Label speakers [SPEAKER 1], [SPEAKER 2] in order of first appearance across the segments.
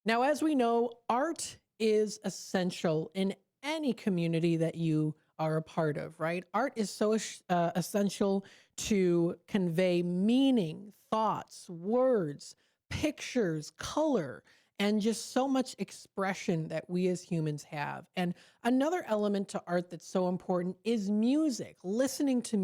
[SPEAKER 1] Now, as we know, art is essential in any community that you are a part of, right? Art is so essential to convey meaning, thoughts, words, pictures, color, and just so much expression that we as humans have. And another element to art that's so important is music, listening to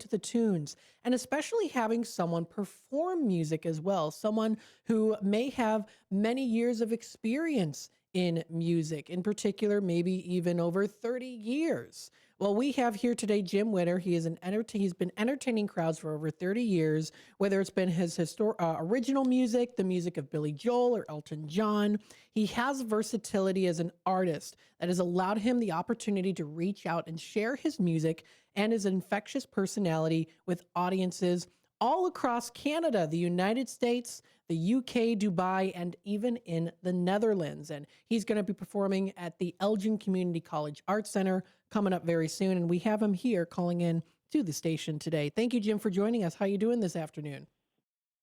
[SPEAKER 1] the tunes, and especially having someone perform music as well, someone who may have many years of experience in music, in particular, maybe even over 30 years. Well, we have here today Jim Witter. He's been entertaining crowds for over 30 years, whether it's been his original music, the music of Billy Joel or Elton John. He has versatility as an artist that has allowed him the opportunity to reach out and share his music and his infectious personality with audiences all across Canada, the United States, the UK, Dubai, and even in the Netherlands. And he's going to be performing at the Elgin Community College Arts Center coming up very soon. And we have him here calling in to the station today. Thank you, Jim, for joining us. How are you doing this afternoon?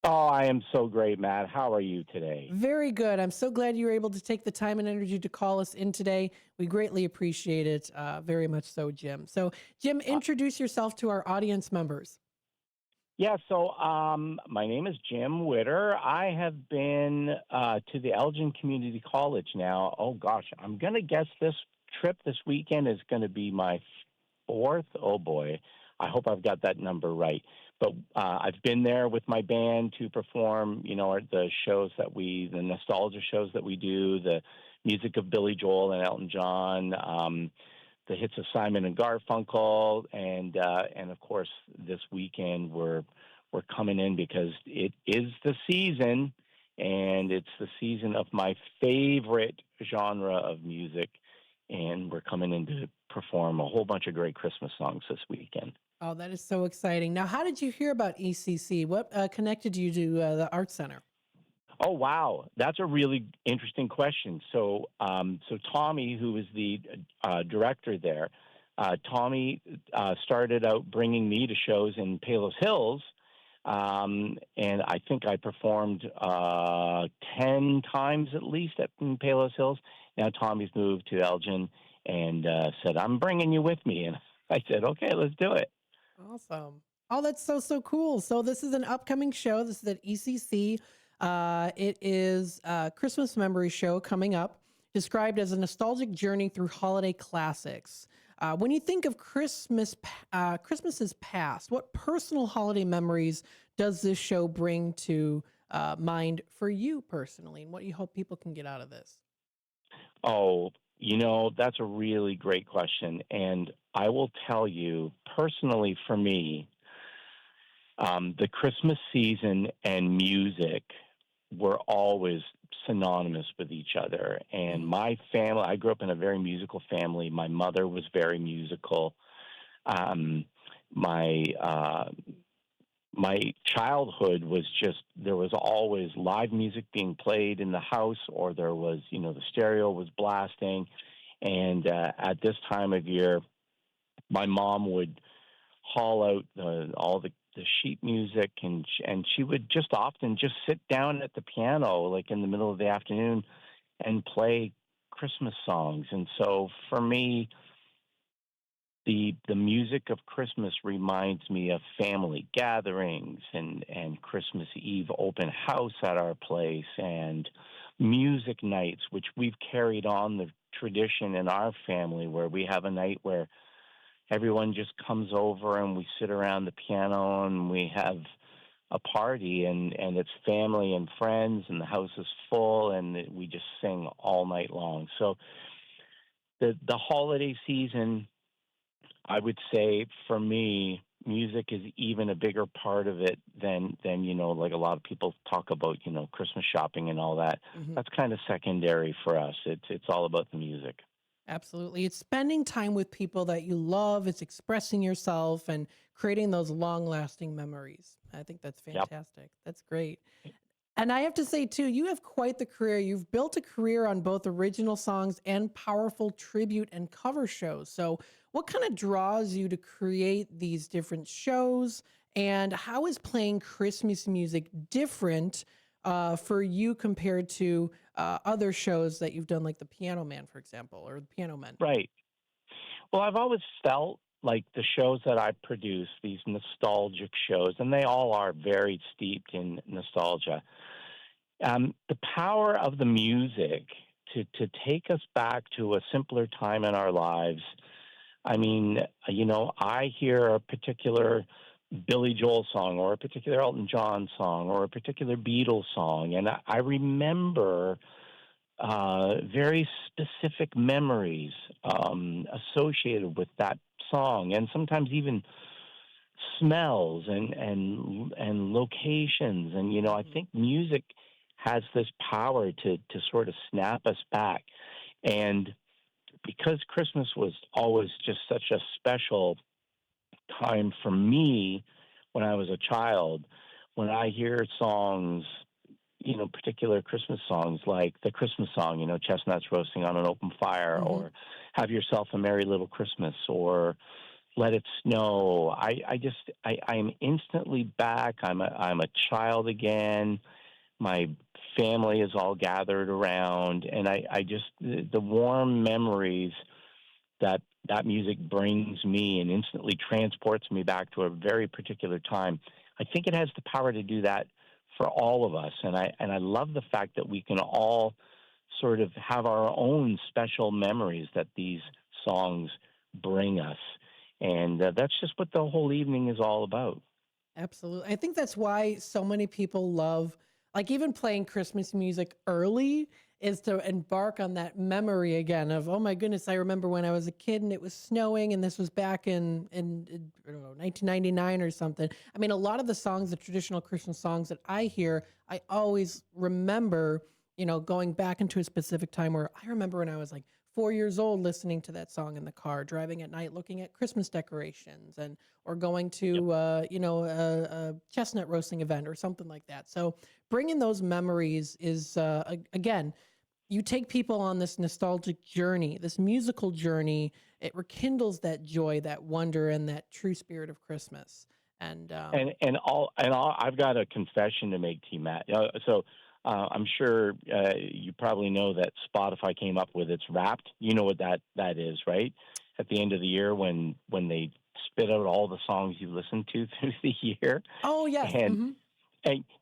[SPEAKER 2] Oh, I am so great, Matt. How are you today?
[SPEAKER 1] Very good. I'm so glad you were able to take the time and energy to call us in today. We greatly appreciate it. Very much so, Jim. So, Jim,
[SPEAKER 2] Uh,
[SPEAKER 1] introduce yourself to our audience members.
[SPEAKER 2] my name is Jim Witter. I have been to the Elgin Community College now. Oh, gosh, I'm going to guess this trip this weekend is going to be my fourth. Oh, boy. I hope I've got that number right. But I've been there with my band to perform, the the nostalgia shows that we do, the music of Billy Joel and Elton John, the hits of Simon and Garfunkel, and of course this weekend we're coming in because it is the season, and it's the season of my favorite genre of music, and we're coming in to perform a whole bunch of great Christmas songs this weekend.
[SPEAKER 1] Oh, that is so exciting. Now, how did you hear about ECC? What connected you to the Art Center?
[SPEAKER 2] Oh wow, that's a really interesting question. So Tommy, who is the director there, Tommy started out bringing me to shows in Palos Hills, and I think I performed 10 times at least in Palos Hills. Now Tommy's moved to Elgin and said, "I'm bringing you with me," and I said, "Okay, let's do it."
[SPEAKER 1] Awesome. Oh, that's so cool. So this is an upcoming show. This is at ECC. It is a Christmas memory show coming up, described as a nostalgic journey through holiday classics. When you think of Christmases past, what personal holiday memories does this show bring to mind for you personally, and what do you hope people can get out of this?
[SPEAKER 2] Oh, that's a really great question. And I will tell you personally, for me, the Christmas season and music were always synonymous with each other. And
[SPEAKER 1] Mhm.
[SPEAKER 2] my family, I grew up in a very musical family. My mother was very musical. Um, my my childhood was just there was always live music being played in the house, or there was the stereo was blasting, and at this time of year my mom would haul out all the sheet music, and she would just often just sit down at the piano like in the middle of the afternoon and play Christmas songs. And so for me, the music of Christmas reminds me of family gatherings and Christmas Eve open house at our place and music nights, which we've carried on the tradition in our family, where we have a night where everyone just comes over and we sit around the piano and we have a party, and it's family and friends, and the house is full, and we just sing all night long. So the holiday season, I would say for me, music is even a bigger part of it than like a lot of people talk about, Christmas shopping and all that.
[SPEAKER 1] Mhm.
[SPEAKER 2] That's kind of secondary for us. It's all about the music.
[SPEAKER 1] Absolutely. It's spending time with people that you love. It's expressing yourself and creating those long lasting memories. I think that's
[SPEAKER 2] Yep.
[SPEAKER 1] fantastic. That's great. And I have to say, too, you have quite the career. You've built a career on both original songs and powerful tribute and cover shows. So, what kind of draws you to create these different shows? And how is playing Christmas music different for you compared to other shows that you've done, like The Piano Man, for example, or The Piano Men?
[SPEAKER 2] Right. Well, I've always felt like the shows that I produce, these nostalgic shows, and they all are very steeped in nostalgia. The power of the music to take us back to a simpler time in our lives. I mean, I hear a particular Billy Joel song or a particular Elton John song or a particular Beatles song, and I remember very specific memories associated with that song, and sometimes even smells and locations. And I
[SPEAKER 1] Hmm.
[SPEAKER 2] think music has this power to sort of snap us back. And because Christmas was always just such a special time for me when I was a child, when I hear songs, particular Christmas songs like the Christmas song, chestnuts roasting on an open fire,
[SPEAKER 1] Hmm.
[SPEAKER 2] or Have Yourself a Merry Little Christmas, or Let It Snow. I'm instantly back. I'm a child again. My family is all gathered around, and I just the warm memories that that music brings me and instantly transports me back to a very particular time. I think it has the power to do that for all of us, and I love the fact that we can all sort of have our own special memories that these songs bring us, and that's just what the whole evening is all about.
[SPEAKER 1] Absolutely. I think that's why so many people love, like, even playing Christmas music early is to embark on that memory again of, oh my goodness, I remember when I was a kid and it was snowing and this was back in I don't know, 1999 or something. I mean, a lot of the songs, the traditional Christmas songs that I hear, I always remember, going back into a specific time where I remember when I was like 4 years old listening to that song in the car, driving at night, looking at Christmas decorations, and or going
[SPEAKER 2] Yep.
[SPEAKER 1] to a chestnut roasting event or something like that. So bringing those memories is again, you take people on this nostalgic journey, this musical journey. It rekindles that joy, that wonder, and that true spirit of Christmas. And
[SPEAKER 2] And I've got a confession to make to you, Matt. I'm sure you probably know that Spotify came up with its Wrapped. You know what that is, right? At the end of the year, when they spit out all the songs you listened to through the year,
[SPEAKER 1] oh yes,
[SPEAKER 2] and
[SPEAKER 1] hmm,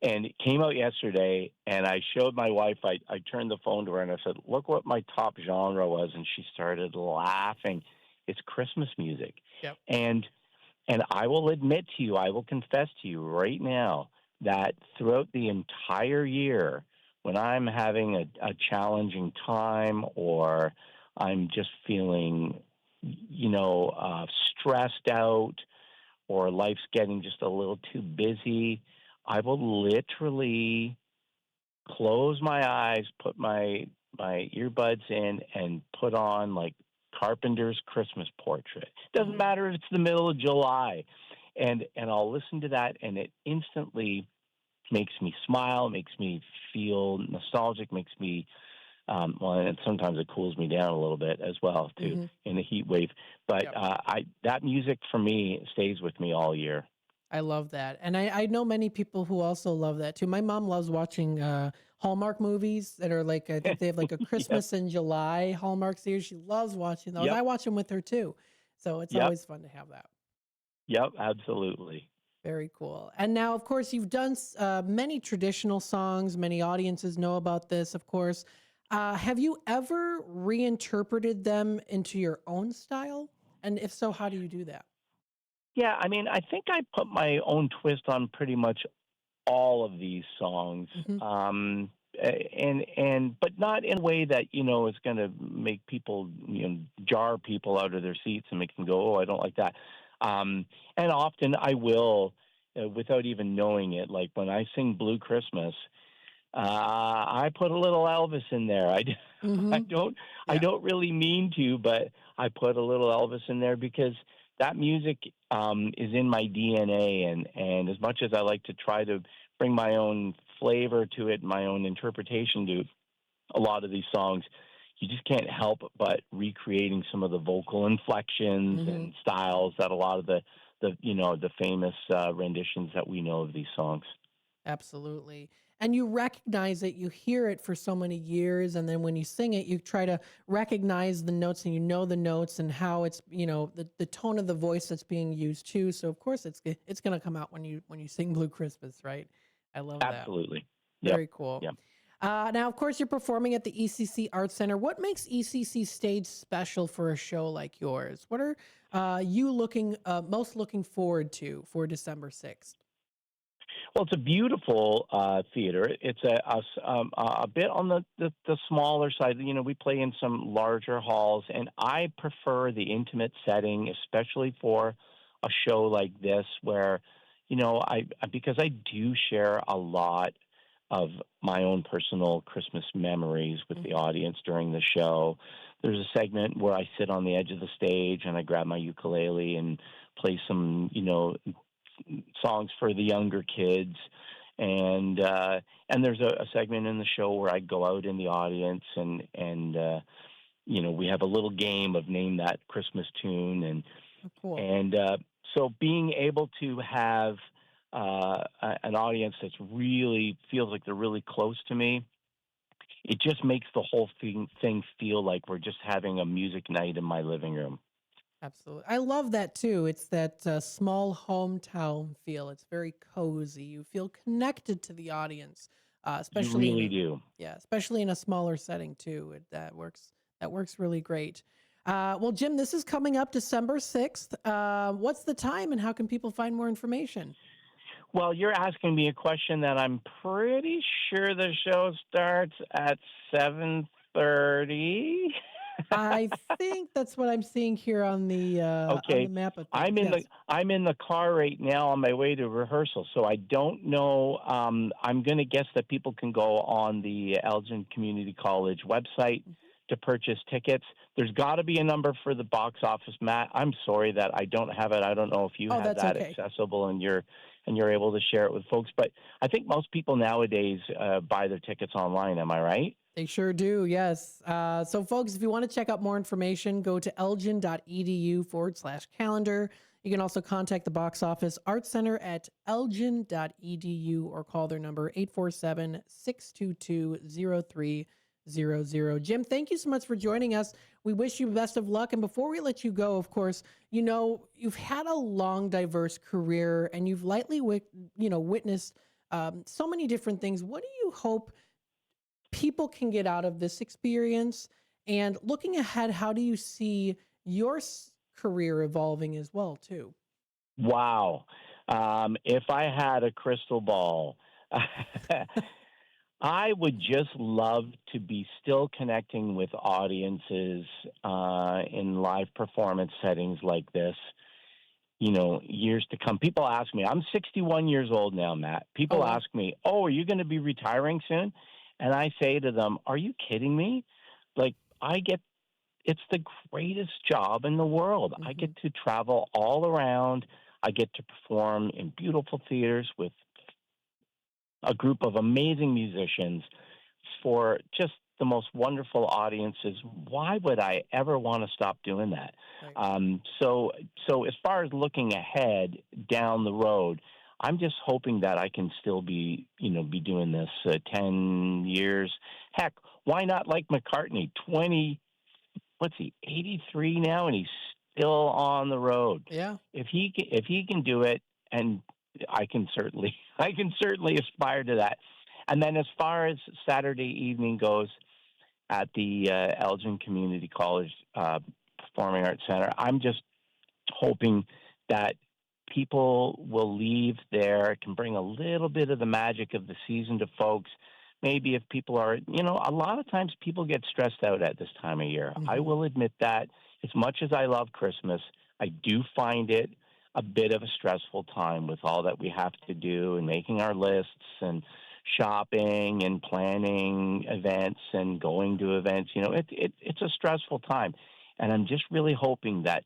[SPEAKER 2] and it came out yesterday, and I showed my wife. I turned the phone to her and I said, "Look what my top genre was," and she started laughing. It's Christmas music,
[SPEAKER 1] yep.
[SPEAKER 2] and and I will admit to you, I will confess to you right now that throughout the entire year, when I'm having a challenging time or I'm just feeling, stressed out or life's getting just a little too busy, I will literally close my eyes, put my earbuds in, and put on like Carpenter's Christmas Portrait. Doesn't
[SPEAKER 1] Hmm.
[SPEAKER 2] matter if it's the middle of July, and I'll listen to that, and it instantly makes me smile, makes me feel nostalgic, makes me well, and sometimes it cools me down a little bit as well too
[SPEAKER 1] Hmm.
[SPEAKER 2] in the heat wave. But
[SPEAKER 1] Yep.
[SPEAKER 2] I that music for me stays with me all year.
[SPEAKER 1] I love that. And I know many people who also love that too. My mom loves watching Hallmark movies that are like, I think they have like a
[SPEAKER 2] Yep,
[SPEAKER 1] Christmas in July Hallmark series. She loves watching those.
[SPEAKER 2] yep,
[SPEAKER 1] I watch them with her too. So it's
[SPEAKER 2] yep,
[SPEAKER 1] always fun to have that.
[SPEAKER 2] yep, absolutely.
[SPEAKER 1] Very cool. And now, of course, you've done many traditional songs. Many audiences know about this, of course. Have you ever reinterpreted them into your own style? And if so, how do you do that?
[SPEAKER 2] Yeah, I mean, I think I put my own twist on pretty much all of these songs,
[SPEAKER 1] Hmm.
[SPEAKER 2] and but not in a way that is going to make people jar people out of their seats and make them go, oh, I don't like that. Um, and often I will, without even knowing it, like when I sing Blue Christmas, I put a little Elvis in there. I
[SPEAKER 1] Hmm.
[SPEAKER 2] don't I
[SPEAKER 1] Yeah.
[SPEAKER 2] don't really mean to, but I put a little Elvis in there because that music is in my DNA, and as much as I like to try to bring my own flavor to it, my own interpretation to a lot of these songs, you just can't help but recreating some of the vocal inflections
[SPEAKER 1] Hmm.
[SPEAKER 2] and styles that a lot of the famous renditions that we know of these songs.
[SPEAKER 1] Absolutely. and you recognize it, you hear it for so many years, and then when you sing it, you try to recognize the notes, and you know the notes and how it's, the tone of the voice that's being used too. So of course it's going to come out when you sing Blue Christmas, right? I love that.
[SPEAKER 2] Absolutely. Yep.
[SPEAKER 1] Very cool.
[SPEAKER 2] Yep.
[SPEAKER 1] Now, of course, you're performing at the ECC Art Center. What makes ECC stage special for a show like yours? What are you most looking forward to for December 6th?
[SPEAKER 2] Well, it's a beautiful theater. It's a bit on the smaller side. We play in some larger halls, and I prefer the intimate setting, especially for a show like this, where because I do share a lot of my own personal Christmas memories with the
[SPEAKER 1] Hmm.
[SPEAKER 2] audience during the show. There's a segment where I sit on the edge of the stage and I grab my ukulele and play some, songs for the younger kids, and there's a segment in the show where I go out in the audience and we have a little game of name that Christmas tune,
[SPEAKER 1] Oh, cool.
[SPEAKER 2] and so being able to have an audience that's really feels like they're really close to me, it just makes the whole thing feel like we're just having a music night in my living room.
[SPEAKER 1] Absolutely. I love that too. It's that small hometown feel. It's very cozy. You feel connected to the audience,
[SPEAKER 2] You
[SPEAKER 1] especially in
[SPEAKER 2] really
[SPEAKER 1] a
[SPEAKER 2] do.
[SPEAKER 1] yeah, especially in a smaller setting too. That works really great. Well, Jim, this is coming up December 6th. What's the time and how can people find more information?
[SPEAKER 2] Well, you're asking me a question that I'm pretty sure the show starts at 7:30.
[SPEAKER 1] I think that's what I'm seeing here on the
[SPEAKER 2] Okay.
[SPEAKER 1] map of things.
[SPEAKER 2] I'm in the
[SPEAKER 1] Yes.
[SPEAKER 2] I'm in the car right now on my way to rehearsal, so I don't know. I'm going to guess that people can go on the Elgin Community College website
[SPEAKER 1] Mhm.
[SPEAKER 2] to purchase tickets. There's got to be a number for the box office, Matt. I'm sorry that I don't have it. I don't know if you
[SPEAKER 1] Oh,
[SPEAKER 2] have
[SPEAKER 1] that's
[SPEAKER 2] that
[SPEAKER 1] okay.
[SPEAKER 2] accessible and you're able to share it with folks. But I think most people nowadays buy their tickets online. Am I right?
[SPEAKER 1] They sure do, yes. So, folks, if you want to check out more information, go to elgin.edu/calendar. You can also contact the Box Office Art Center at elgin.edu or call their number 847-622-0300. Jim, thank you so much for joining us. We wish you best of luck. And before we let you go, of course, you've had a long, diverse career and you've witnessed so many different things. What do you hope people can get out of this experience? And looking ahead, how do you see your career evolving as well, too?
[SPEAKER 2] Wow. If I had a crystal ball, I would just love to be still connecting with audiences in live performance settings like this, years to come. People ask me, I'm 61 years old now, Matt.
[SPEAKER 1] Oh,
[SPEAKER 2] People
[SPEAKER 1] wow.
[SPEAKER 2] ask me, oh, are you going to be retiring soon? And I say to them, are you kidding me? Like, I get it's the greatest job in the world. I
[SPEAKER 1] Hmm.
[SPEAKER 2] get to travel all around. I get to perform in beautiful theaters with a group of amazing musicians for just the most wonderful audiences. Why would I ever want to stop doing that?
[SPEAKER 1] Right.
[SPEAKER 2] So as far as looking ahead down the road, I'm just hoping that I can still be doing this 10 years. Heck, why not like McCartney? What's he, 83 now, and he's still on the road.
[SPEAKER 1] Yeah.
[SPEAKER 2] If he can do it, and I can certainly I can certainly aspire to that. And then as far as Saturday evening goes at the Elgin Community College Performing Arts Center, I'm just hoping that people will leave there, can bring a little bit of the magic of the season to folks. Maybe if people are, a lot of times people get stressed out at this time of year. I
[SPEAKER 1] Hmm.
[SPEAKER 2] will admit that as much as I love Christmas, I do find it a bit of a stressful time with all that we have to do and making our lists and shopping and planning events and going to events. It's a stressful time. And I'm just really hoping that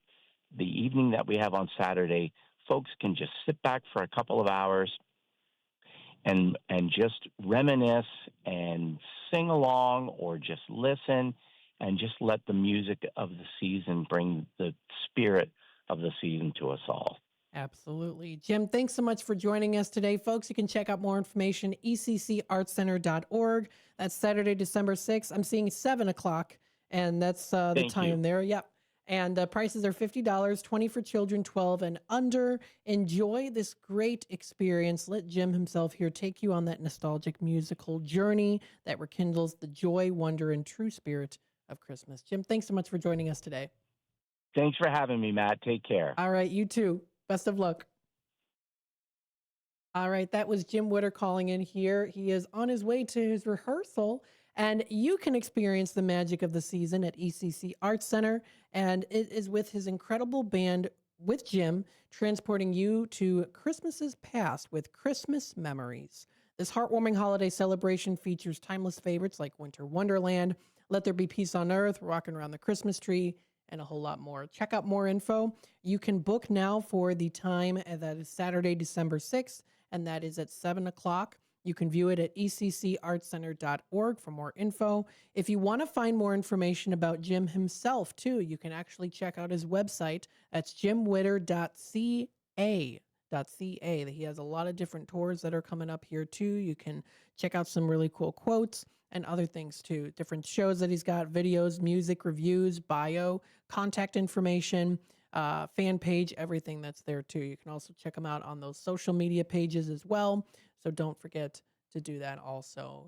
[SPEAKER 2] the evening that we have on Saturday, folks can just sit back for a couple of hours and just reminisce and sing along or just listen and just let the music of the season bring the spirit of the season to us all.
[SPEAKER 1] Absolutely. Jim, thanks so much for joining us today. Folks, you can check out more information, eccartcenter.org. That's Saturday, December 6th. I'm seeing 7 o'clock, and that's the
[SPEAKER 2] Thank you.
[SPEAKER 1] time there. Yep. And prices are $50, 20 for children, 12 and under. Enjoy this great experience. Let Jim himself here take you on that nostalgic musical journey that rekindles the joy, wonder, and true spirit of Christmas. Jim, thanks so much for joining us today.
[SPEAKER 2] Thanks for having me, Matt. Take care.
[SPEAKER 1] All right, you too. Best of luck. All right, that was Jim Witter calling in here. He is on his way to his rehearsal, and you can experience the magic of the season at ECC Arts Center. And it is with his incredible band with Jim, transporting you to Christmases past with Christmas memories. This heartwarming holiday celebration features timeless favorites like Winter Wonderland, Let There Be Peace on Earth, Rockin' Around the Christmas Tree, and a whole lot more. Check out more info. You can book now for the time, and that is Saturday, December 6th, and that is at 7 o'clock. You can view it at eccartcenter.org for more info. If you want to find more information about Jim himself, too, you can actually check out his website. That's jimwitter.ca. He has a lot of different tours that are coming up here, too. You can check out some really cool quotes and other things, too. Different shows that he's got, videos, music, reviews, bio, contact information, fan page, everything that's there too. You can also check them out on those social media pages as well. So don't forget to do that also.